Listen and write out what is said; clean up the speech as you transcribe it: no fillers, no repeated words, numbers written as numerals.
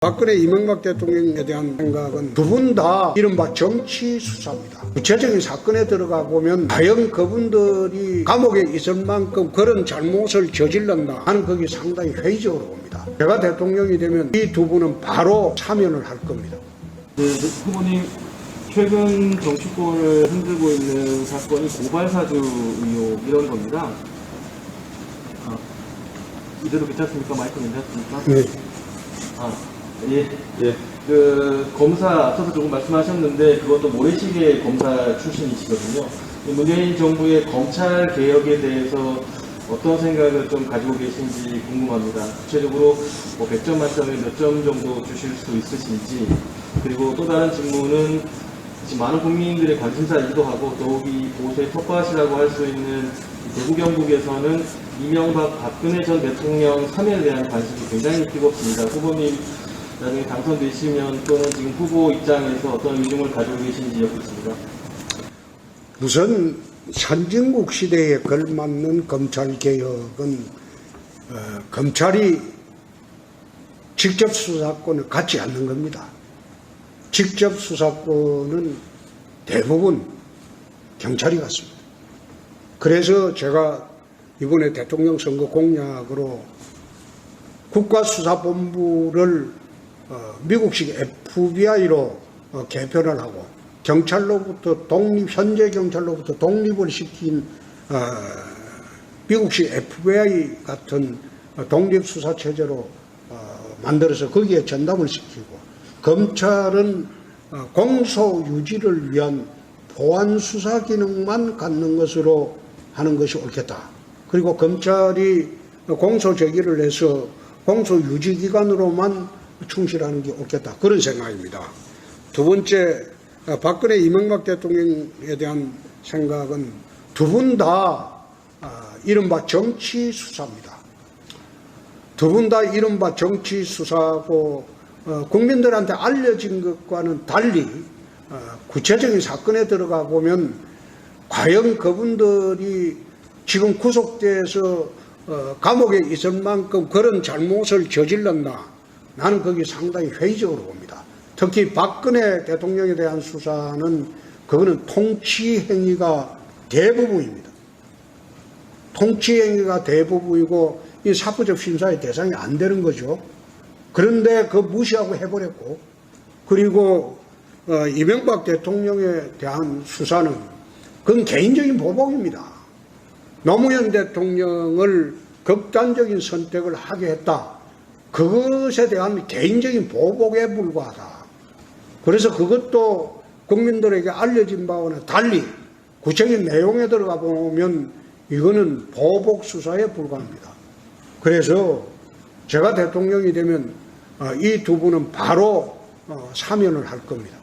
박근혜 이명박 대통령에 대한 생각은 두 분 다 이른바 정치 수사입니다. 구체적인 사건에 들어가 보면 과연 그분들이 감옥에 있을 만큼 그런 잘못을 저질렀나 하는 것이 상당히 회의적으로 봅니다. 제가 대통령이 되면 이 두 분은 바로 사면을 할 겁니다. 네, 후보님, 최근 정치권을 흔들고 있는 사건이 고발사주 의혹 이런 겁니다. 이대로 괜찮습니까? 마이크 괜찮습니까? 네. 예. 검사 앞서서 조금 말씀하셨는데 그것도 모래시계 검사 출신이시거든요. 문재인 정부의 검찰 개혁에 대해서 어떤 생각을 좀 가지고 계신지 궁금합니다. 구체적으로 100점 만점에 몇 점 정도 주실 수 있으신지, 그리고 또 다른 질문은 지금 많은 국민들의 관심사이기도 하고 더욱이 보수의 텃밭이라고 할 수 있는 대구 경북에서는 이명박 박근혜 전 대통령 사면에 대한 관심이 굉장히 뜨겁습니다. 후보님 나중에 당선되시면 또는 지금 후보 입장에서 어떤 의중을 가지고 계신지 여쭙습니다. 우선 선진국 시대에 걸맞는 검찰개혁은 검찰이 직접 수사권을 갖지 않는 겁니다. 직접 수사권은 대부분 경찰이 갖습니다. 그래서 제가 이번에 대통령 선거 공약으로 국가수사본부를 미국식 FBI로 개편을 하고 경찰로부터 현재 경찰로부터 독립을 시킨 미국식 FBI 같은 독립수사체제로 만들어서 거기에 전담을 시키고, 검찰은 공소 유지를 위한 보안 수사 기능만 갖는 것으로 하는 것이 옳겠다. 그리고 검찰이 공소 제기를 해서 공소 유지 기관으로만 충실하는 게 옳겠다. 그런 생각입니다. 두 번째, 박근혜 이명박 대통령에 대한 생각은 두 분 다 이른바 정치 수사입니다. 두 분 다 이른바 정치 수사고 국민들한테 알려진 것과는 달리 구체적인 사건에 들어가 보면 과연 그분들이 지금 구속돼서 감옥에 있을 만큼 그런 잘못을 저질렀나, 나는 거기 상당히 회의적으로 봅니다. 특히 박근혜 대통령에 대한 수사는 그거는 통치행위가 대부분입니다. 통치행위가 대부분이고 이 사법적 심사의 대상이 안 되는 거죠. 그런데 그거 무시하고 해버렸고, 그리고 이명박 대통령에 대한 수사는 그건 개인적인 보복입니다. 노무현 대통령을 극단적인 선택을 하게 했다. 그것에 대한 개인적인 보복에 불과하다. 그래서 그것도 국민들에게 알려진 바와는 달리 구체적인 내용에 들어가 보면 이거는 보복 수사에 불과합니다. 그래서 제가 대통령이 되면 이 두 분은 바로 사면을 할 겁니다.